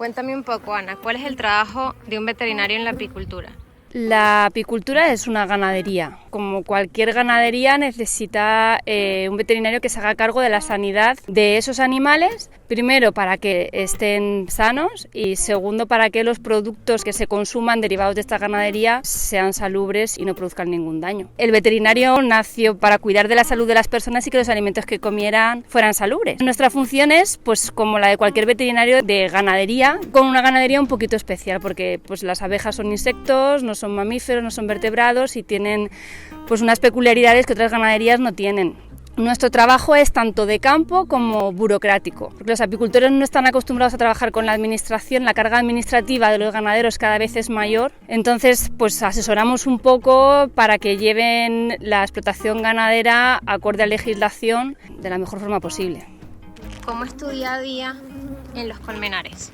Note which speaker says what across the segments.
Speaker 1: Cuéntame un poco, Ana, ¿cuál es el trabajo de un veterinario en la apicultura?
Speaker 2: La apicultura es una ganadería. Como cualquier ganadería necesita un veterinario que se haga cargo de la sanidad de esos animales, primero para que estén sanos y segundo para que los productos que se consuman derivados de esta ganadería sean salubres y no produzcan ningún daño. El veterinario nació para cuidar de la salud de las personas y que los alimentos que comieran fueran salubres. Nuestra función es pues como la de cualquier veterinario de ganadería, con una ganadería un poquito especial porque pues las abejas son insectos, no son mamíferos, no son vertebrados y tienen pues unas peculiaridades que otras ganaderías no tienen. Nuestro trabajo es tanto de campo como burocrático, porque los apicultores no están acostumbrados a trabajar con la administración, la carga administrativa de los ganaderos cada vez es mayor, entonces pues asesoramos un poco para que lleven la explotación ganadera acorde a la legislación de la mejor forma posible.
Speaker 1: ¿Cómo es tu día a día en los colmenares?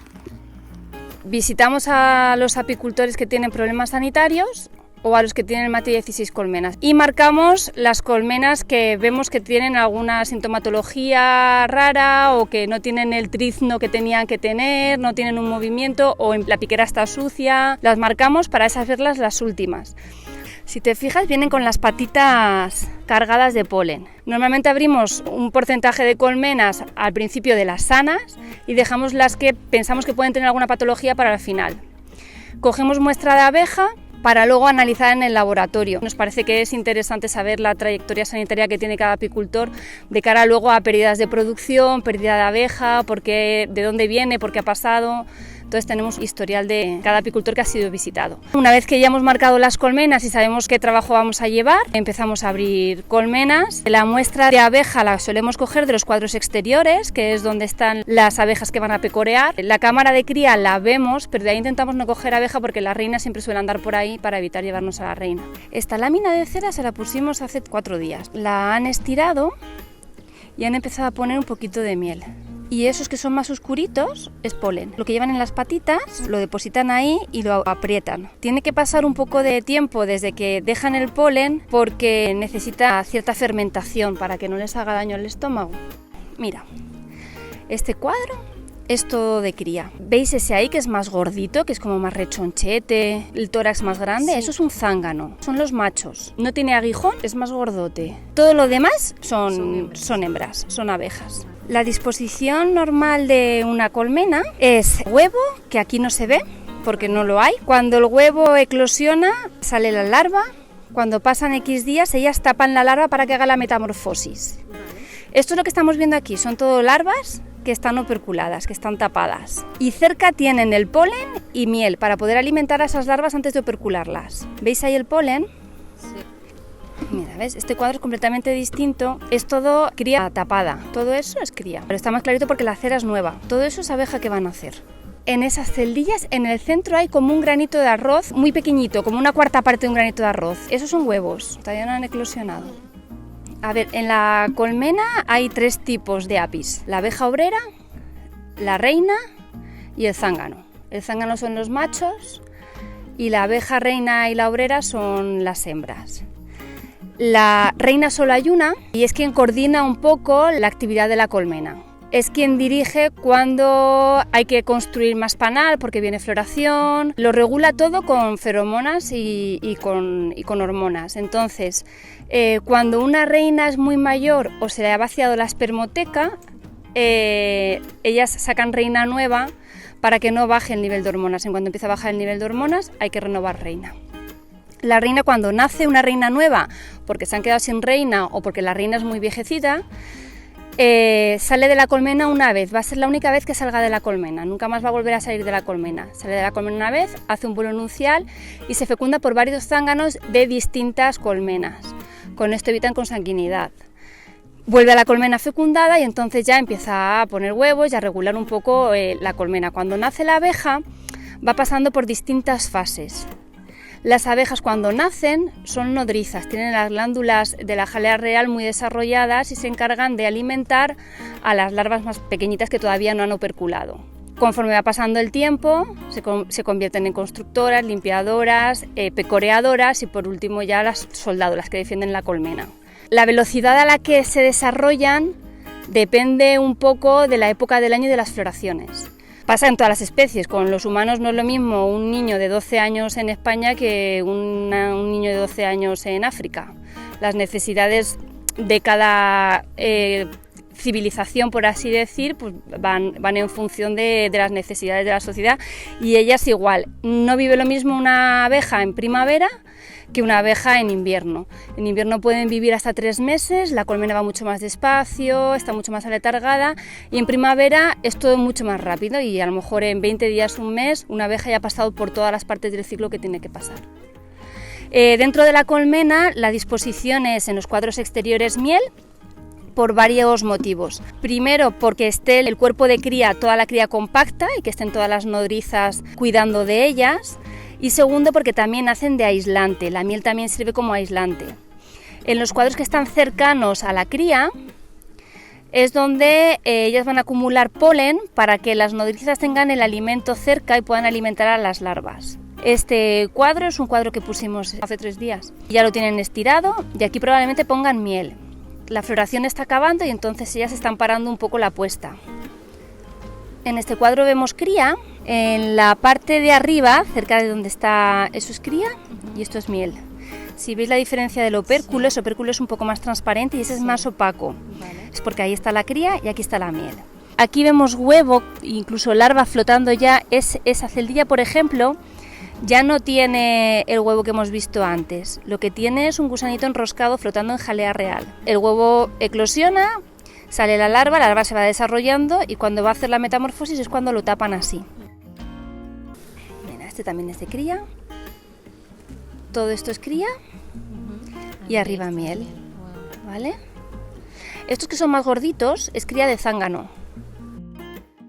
Speaker 2: Visitamos a los apicultores que tienen problemas sanitarios o a los que tienen más de 16 colmenas y marcamos las colmenas que vemos que tienen alguna sintomatología rara o que no tienen el trizno que tenían que tener, no tienen un movimiento o la piquera está sucia, las marcamos para esas verlas las últimas. Si te fijas, vienen con las patitas cargadas de polen. Normalmente abrimos un porcentaje de colmenas al principio de las sanas y dejamos las que pensamos que pueden tener alguna patología para el final. Cogemos muestra de abeja para luego analizar en el laboratorio. Nos parece que es interesante saber la trayectoria sanitaria que tiene cada apicultor de cara luego a pérdidas de producción, pérdida de abeja, de dónde viene, por qué ha pasado. Entonces tenemos historial de cada apicultor que ha sido visitado. Una vez que ya hemos marcado las colmenas y sabemos qué trabajo vamos a llevar, empezamos a abrir colmenas. La muestra de abeja la solemos coger de los cuadros exteriores, que es donde están las abejas que van a pecorear. La cámara de cría la vemos, pero de ahí intentamos no coger abeja porque las reinas siempre suelen andar por ahí para evitar llevarnos a la reina. Esta lámina de cera se la pusimos hace 4 días. La han estirado y han empezado a poner un poquito de miel. Y esos que son más oscuritos es polen. Lo que llevan en las patitas lo depositan ahí y lo aprietan. Tiene que pasar un poco de tiempo desde que dejan el polen porque necesita cierta fermentación para que no les haga daño al estómago. Mira, este cuadro es todo de cría. ¿Veis ese ahí que es más gordito, que es como más rechonchete, el tórax más grande? Sí. Eso es un zángano, son los machos. No tiene aguijón, es más gordote. Todo lo demás son hembras, son abejas. La disposición normal de una colmena es huevo, que aquí no se ve porque no lo hay. Cuando el huevo eclosiona, sale la larva. Cuando pasan X días, ellas tapan la larva para que haga la metamorfosis. Esto es lo que estamos viendo aquí, son todo larvas que están operculadas, que están tapadas. Y cerca tienen el polen y miel para poder alimentar a esas larvas antes de opercularlas. ¿Veis ahí el polen?
Speaker 1: Sí.
Speaker 2: Mira, ¿ves? Este cuadro es completamente distinto, es todo cría tapada, todo eso es cría, pero está más clarito porque la cera es nueva, todo eso es abeja que van a hacer. En esas celdillas, en el centro hay como un granito de arroz muy pequeñito, como una cuarta parte de un granito de arroz, esos son huevos, todavía no han eclosionado. A ver, en la colmena hay 3 tipos de apis, la abeja obrera, la reina y el zángano. El zángano son los machos y la abeja reina y la obrera son las hembras. La reina solo hay una y es quien coordina un poco la actividad de la colmena. Es quien dirige cuando hay que construir más panal porque viene floración, lo regula todo con feromonas y con hormonas. Entonces, cuando una reina es muy mayor o se le ha vaciado la espermoteca, ellas sacan reina nueva para que no baje el nivel de hormonas. En cuanto empieza a bajar el nivel de hormonas hay que renovar reina. La reina, cuando nace una reina nueva, porque se han quedado sin reina o porque la reina es muy viejecita, sale de la colmena una vez, va a ser la única vez que salga de la colmena, nunca más va a volver a salir de la colmena. Sale de la colmena una vez, hace un vuelo nupcial y se fecunda por varios zánganos de distintas colmenas. Con esto evitan consanguinidad. Vuelve a la colmena fecundada y entonces ya empieza a poner huevos y a regular un poco la colmena. Cuando nace la abeja va pasando por distintas fases. Las abejas cuando nacen son nodrizas, tienen las glándulas de la jalea real muy desarrolladas y se encargan de alimentar a las larvas más pequeñitas que todavía no han operculado. Conforme va pasando el tiempo, se convierten en constructoras, limpiadoras, pecoreadoras y por último ya las soldadoras que defienden la colmena. La velocidad a la que se desarrollan depende un poco de la época del año y de las floraciones. Pasa en todas las especies, con los humanos no es lo mismo un niño de 12 años en España que un niño de 12 años en África. Las necesidades de cada civilización, por así decir, pues van en función de las necesidades de la sociedad, y ellas igual. No vive lo mismo una abeja en primavera que una abeja en invierno. En invierno pueden vivir hasta 3 meses, la colmena va mucho más despacio, está mucho más aletargada, y en primavera es todo mucho más rápido, y a lo mejor en 20 días, un mes, una abeja ya ha pasado por todas las partes del ciclo que tiene que pasar. Dentro de la colmena, la disposición es en los cuadros exteriores miel, por varios motivos. Primero, porque esté el cuerpo de cría, toda la cría compacta, y que estén todas las nodrizas cuidando de ellas. Y segundo, porque también hacen de aislante, la miel también sirve como aislante. En los cuadros que están cercanos a la cría es donde ellas van a acumular polen para que las nodrizas tengan el alimento cerca y puedan alimentar a las larvas. Este cuadro es un cuadro que pusimos hace 3 días. Ya lo tienen estirado y aquí probablemente pongan miel. La floración está acabando y entonces ellas están parando un poco la puesta. En este cuadro vemos cría. En la parte de arriba, cerca de donde está, eso es cría y esto es miel. Si veis la diferencia del opérculo, ese opérculo es un poco más transparente y ese es más opaco. Es porque ahí está la cría y aquí está la miel. Aquí vemos huevo, incluso larva flotando ya. Esa celdilla, por ejemplo, ya no tiene el huevo que hemos visto antes. Lo que tiene es un gusanito enroscado flotando en jalea real. El huevo eclosiona, sale la larva se va desarrollando y cuando va a hacer la metamorfosis es cuando lo tapan así. Mira, este también es de cría. Todo esto es cría y arriba miel, ¿vale? Estos que son más gorditos es cría de zángano.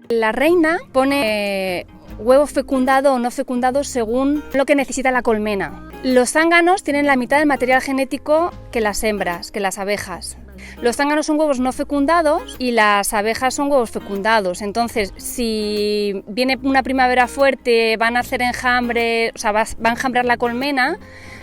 Speaker 2: La reina pone huevo fecundado o no fecundado según lo que necesita la colmena. Los zánganos tienen la mitad del material genético que las hembras, que las abejas. Los zánganos son huevos no fecundados y las abejas son huevos fecundados. Entonces, si viene una primavera fuerte, van a hacer enjambre, o sea, va a enjambrar la colmena,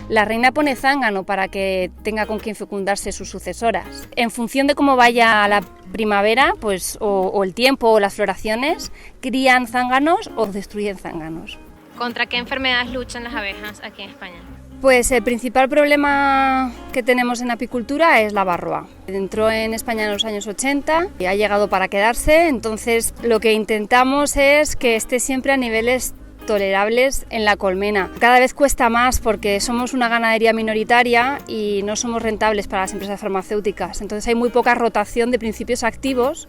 Speaker 2: la reina pone zángano para que tenga con quien fecundarse sus sucesoras. En función de cómo vaya la primavera, pues, o el tiempo o las floraciones, crían zánganos o destruyen zánganos.
Speaker 1: ¿Contra qué enfermedades luchan las abejas aquí en España?
Speaker 2: Pues el principal problema que tenemos en apicultura es la varroa. Entró en España en los años 80 y ha llegado para quedarse, entonces lo que intentamos es que esté siempre a niveles tolerables en la colmena. Cada vez cuesta más porque somos una ganadería minoritaria y no somos rentables para las empresas farmacéuticas, entonces hay muy poca rotación de principios activos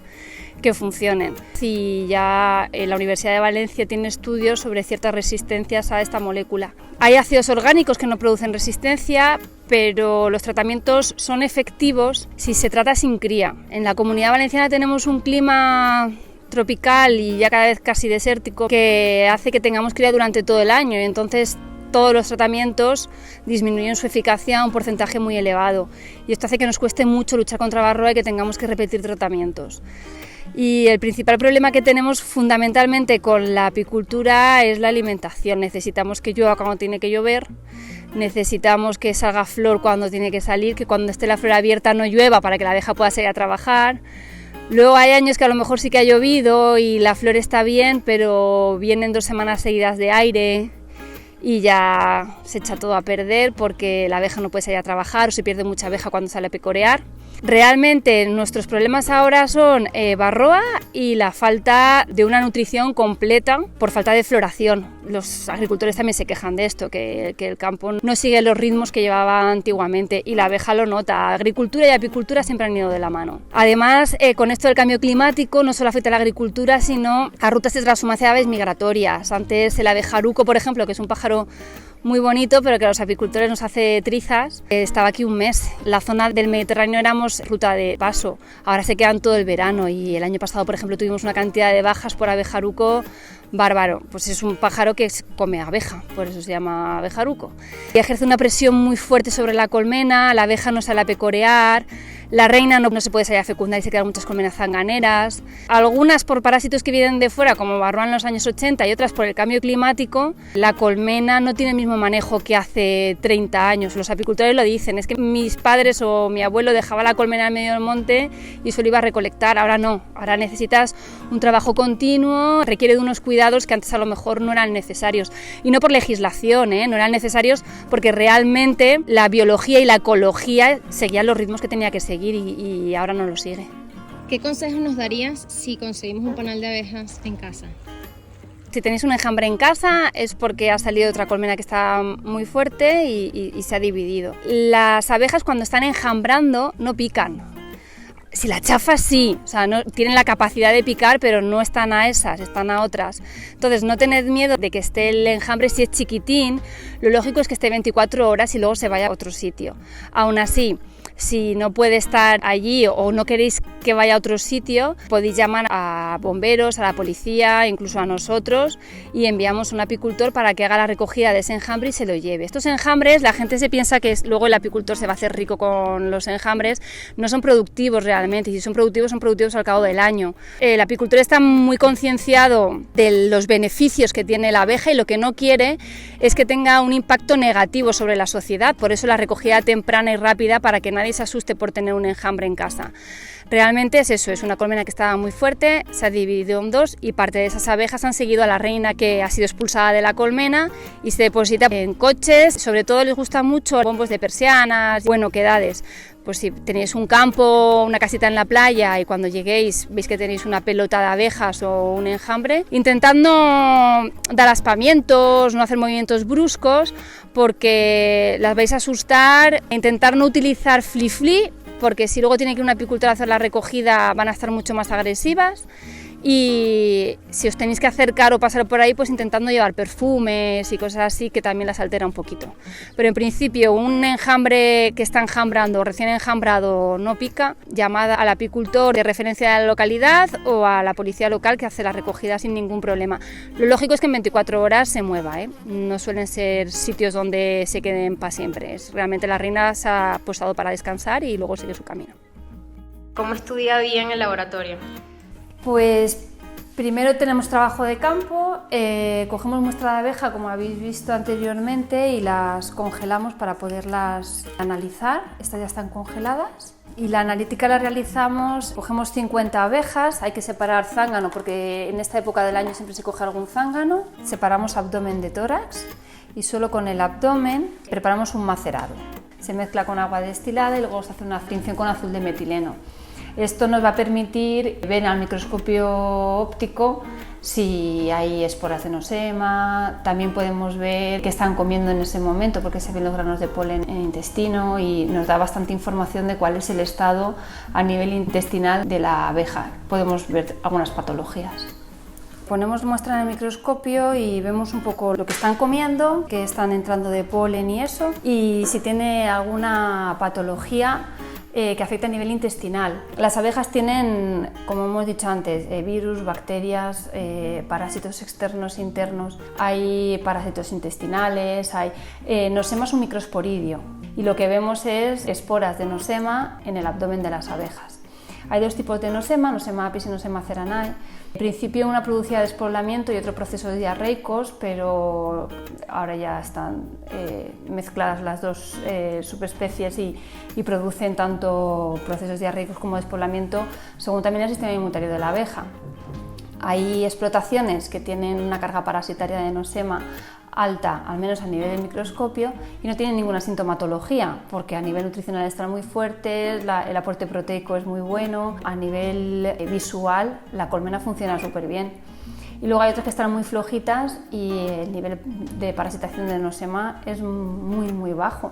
Speaker 2: que funcionen. Y ya la Universidad de Valencia tiene estudios sobre ciertas resistencias a esta molécula. Hay ácidos orgánicos que no producen resistencia, pero los tratamientos son efectivos si se trata sin cría. En la Comunidad Valenciana tenemos un clima tropical y ya cada vez casi desértico que hace que tengamos cría durante todo el año y entonces todos los tratamientos disminuyen su eficacia a un porcentaje muy elevado y esto hace que nos cueste mucho luchar contra la varroa y que tengamos que repetir tratamientos. Y el principal problema que tenemos fundamentalmente con la apicultura es la alimentación. Necesitamos que llueva cuando tiene que llover, necesitamos que salga flor cuando tiene que salir, que cuando esté la flor abierta no llueva para que la abeja pueda salir a trabajar. Luego hay años que a lo mejor sí que ha llovido y la flor está bien, pero vienen 2 semanas seguidas de aire y ya se echa todo a perder porque la abeja no puede salir a trabajar o se pierde mucha abeja cuando sale a pecorear. Realmente nuestros problemas ahora son varroa y la falta de una nutrición completa por falta de floración. Los agricultores también se quejan de esto, que el campo no sigue los ritmos que llevaba antiguamente y la abeja lo nota. Agricultura y apicultura siempre han ido de la mano. Además, con esto del cambio climático no solo afecta a la agricultura, sino a rutas de transhumancia de aves migratorias. Antes el abejaruco, por ejemplo, que es un pájaro muy bonito, pero que a los apicultores nos hace trizas. Estaba aquí un mes. La zona del Mediterráneo éramos ruta de paso. Ahora se quedan todo el verano y el año pasado, por ejemplo, tuvimos una cantidad de bajas por abejaruco bárbaro. Pues es un pájaro que come abeja, por eso se llama abejaruco. Y ejerce una presión muy fuerte sobre la colmena, la abeja no sale a pecorear, La reina no se puede salir a fecundar y se quedan muchas colmenas zanganeras. Algunas por parásitos que vienen de fuera, como Varroa en los años 80, y otras por el cambio climático. La colmena no tiene el mismo manejo que hace 30 años. Los apicultores lo dicen, es que mis padres o mi abuelo dejaba la colmena en medio del monte y solo iba a recolectar. Ahora no, ahora necesitas un trabajo continuo, requiere de unos cuidados que antes a lo mejor no eran necesarios. Y no por legislación, no eran necesarios porque realmente la biología y la ecología seguían los ritmos que tenía que seguir y ahora no lo sigue.
Speaker 1: ¿Qué consejos nos darías si conseguimos un panal de abejas en casa?
Speaker 2: Si tenéis un enjambre en casa es porque ha salido otra colmena que está muy fuerte y se ha dividido. Las abejas cuando están enjambrando no pican. Si la chafas sí, o sea, no, tienen la capacidad de picar, pero no están a esas, están a otras. Entonces no tened miedo de que esté el enjambre si es chiquitín, lo lógico es que esté 24 horas y luego se vaya a otro sitio. Aún así, si no puede estar allí o no queréis que vaya a otro sitio, podéis llamar a bomberos, a la policía, incluso a nosotros y enviamos un apicultor para que haga la recogida de ese enjambre y se lo lleve. Estos enjambres, la gente se piensa que luego el apicultor se va a hacer rico con los enjambres, no son productivos realmente, y si son productivos al cabo del año. El apicultor está muy concienciado de los beneficios que tiene la abeja y lo que no quiere es que tenga un impacto negativo sobre la sociedad, por eso la recogida temprana y rápida para que nadie se asuste por tener un enjambre en casa. Realmente es eso, es una colmena que estaba muy fuerte, se ha dividido en dos y parte de esas abejas han seguido a la reina que ha sido expulsada de la colmena y se deposita en coches. Sobre todo les gusta mucho bombos de persianas, bueno, quedades. Pues si tenéis un campo, una casita en la playa y cuando lleguéis veis que tenéis una pelota de abejas o un enjambre, intentad no dar aspamientos, no hacer movimientos bruscos porque las vais a asustar, intentar no utilizar fli-fli porque si luego tiene que ir un apicultor a hacer la recogida van a estar mucho más agresivas. Y si os tenéis que acercar o pasar por ahí, pues intentando llevar perfumes y cosas así que también las altera un poquito. Pero en principio un enjambre que está enjambrando o recién enjambrado no pica, llamad al apicultor de referencia de la localidad o a la policía local que hace la recogida sin ningún problema. Lo lógico es que en 24 horas se mueva, no suelen ser sitios donde se queden para siempre. Realmente la reina se ha posado para descansar y luego sigue su camino.
Speaker 1: ¿Cómo es tu día a día en el laboratorio?
Speaker 2: Pues primero tenemos trabajo de campo, cogemos muestra de abeja como habéis visto anteriormente y las congelamos para poderlas analizar. Estas ya están congeladas y la analítica la realizamos, cogemos 50 abejas, hay que separar zángano porque en esta época del año siempre se coge algún zángano, separamos abdomen de tórax y solo con el abdomen preparamos un macerado. Se mezcla con agua destilada y luego se hace una tinción con azul de metileno. Esto nos va a permitir ver al microscopio óptico si hay esporas de nosema, también podemos ver qué están comiendo en ese momento porque se ven los granos de polen en el intestino y nos da bastante información de cuál es el estado a nivel intestinal de la abeja. Podemos ver algunas patologías. Ponemos muestra en el microscopio y vemos un poco lo que están comiendo, que están entrando de polen y eso, y si tiene alguna patología que afecta a nivel intestinal. Las abejas tienen, como hemos dicho antes, virus, bacterias, parásitos externos, internos, hay parásitos intestinales, hay nosema es un microsporidio y lo que vemos es esporas de nosema en el abdomen de las abejas. Hay dos tipos de nosema, nosema apis y nosema ceranae. En principio una producía despoblamiento y otro procesos diarreicos, pero ahora ya están mezcladas las dos subespecies y producen tanto procesos diarreicos como despoblamiento según también el sistema inmunitario de la abeja. Hay explotaciones que tienen una carga parasitaria de nosema alta, al menos a nivel del microscopio, y no tienen ninguna sintomatología, porque a nivel nutricional están muy fuertes, el aporte proteico es muy bueno, a nivel visual la colmena funciona súper bien. Y luego hay otras que están muy flojitas y el nivel de parasitación de nosema es muy bajo.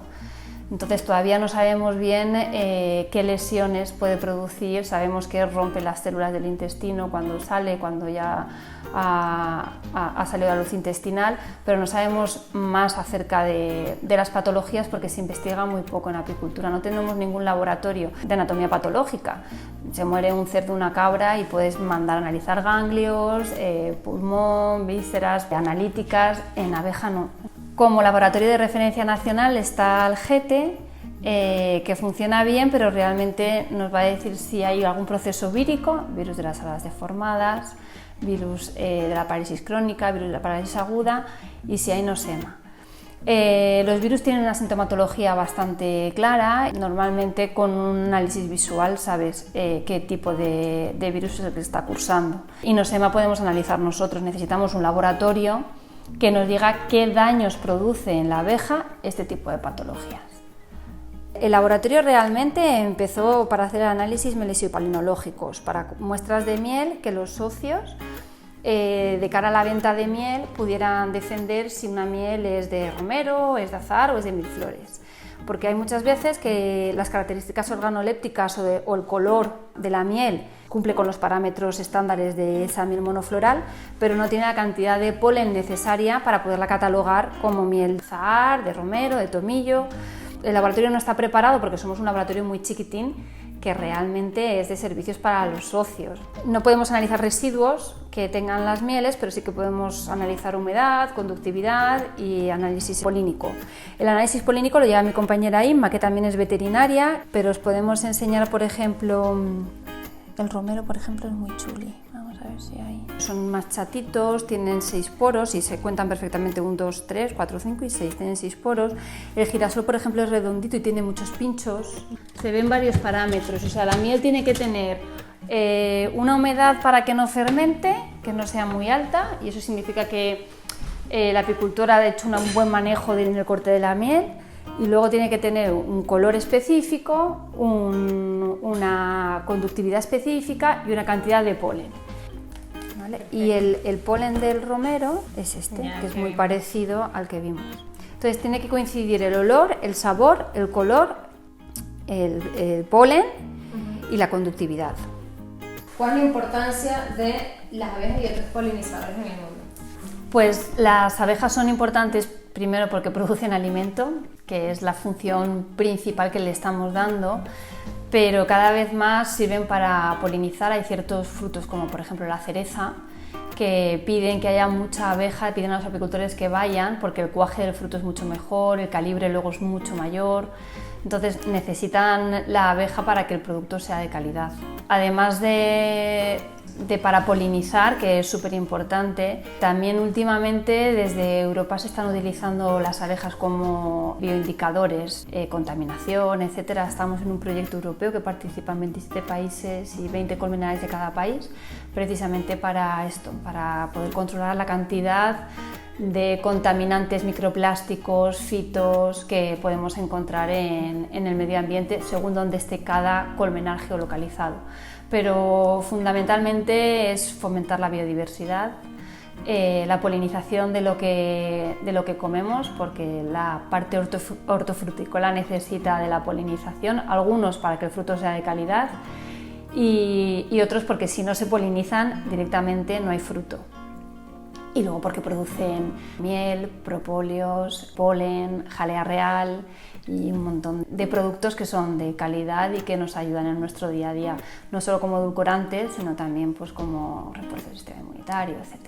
Speaker 2: Entonces todavía no sabemos bien qué lesiones puede producir, sabemos que rompe las células del intestino cuando sale, cuando ya ha salido a la luz intestinal, pero no sabemos más acerca de las patologías porque se investiga muy poco en apicultura, no tenemos ningún laboratorio de anatomía patológica. Se muere un cerdo, una cabra y puedes mandar a analizar ganglios, pulmón, vísceras, analíticas, en abeja no. Como laboratorio de referencia nacional está Algete, que funciona bien, pero realmente nos va a decir si hay algún proceso vírico, virus de las alas deformadas, virus de la parálisis crónica, virus de la parálisis aguda y si hay nosema. Los virus tienen una sintomatología bastante clara, normalmente con un análisis visual sabes qué tipo de virus es el que está cursando. Y nosema podemos analizar nosotros, necesitamos un laboratorio que nos diga qué daños produce en la abeja este tipo de patologías. El laboratorio realmente empezó para hacer análisis melesiopalinológicos, para muestras de miel que los socios de cara a la venta de miel pudieran defender si una miel es de romero, es de azahar o es de mil flores. Porque hay muchas veces que las características organolépticas o el color de la miel cumple con los parámetros estándares de esa miel monofloral, pero no tiene la cantidad de polen necesaria para poderla catalogar como miel de azahar, de romero, de tomillo. El laboratorio no está preparado porque somos un laboratorio muy chiquitín que realmente es de servicios para los socios. No podemos analizar residuos que tengan las mieles, pero sí que podemos analizar humedad, conductividad y análisis polínico. El análisis polínico lo lleva mi compañera Inma, que también es veterinaria, pero os podemos enseñar, por ejemplo, el romero, por ejemplo, es muy chuli. Vamos a ver si hay. Son más chatitos, tienen 6 poros y se cuentan perfectamente 1, 2, 3, 4, 5 y 6. Tienen 6 poros. El girasol, por ejemplo, es redondito y tiene muchos pinchos. Se ven varios parámetros, o sea, la miel tiene que tener una humedad para que no fermente, que no sea muy alta, y eso significa que el apicultor ha hecho un buen manejo en el corte de la miel. Y luego tiene que tener un color específico, una conductividad específica y una cantidad de polen. ¿Vale? Y el polen del romero es este, que es muy parecido al que vimos. Entonces tiene que coincidir el olor, el sabor, el color, el polen y la conductividad.
Speaker 1: ¿Cuál es la importancia de las abejas y otros polinizadores en el mundo?
Speaker 2: Pues las abejas son importantes primero porque producen alimento, que es la función principal que le estamos dando, pero cada vez más sirven para polinizar. Hay ciertos frutos como por ejemplo la cereza que piden que haya mucha abeja, piden a los apicultores que vayan porque el cuaje del fruto es mucho mejor, el calibre luego es mucho mayor, entonces necesitan la abeja para que el producto sea de calidad. Además de para polinizar, que es súper importante, también últimamente desde Europa se están utilizando las abejas como bioindicadores, contaminación, etc. Estamos en un proyecto europeo que participan 27 países y 20 colmenares de cada país, precisamente para esto, para poder controlar la cantidad de contaminantes microplásticos, fitos que podemos encontrar en el medio ambiente según donde esté cada colmenar geolocalizado. Pero fundamentalmente es fomentar la biodiversidad, la polinización de lo que comemos, porque la parte hortofrutícola necesita de la polinización, algunos para que el fruto sea de calidad y otros porque si no se polinizan directamente no hay fruto. Y luego porque producen miel, propóleos, polen, jalea real y un montón de productos que son de calidad y que nos ayudan en nuestro día a día, no solo como edulcorantes, sino también pues como refuerzo del sistema inmunitario, etc.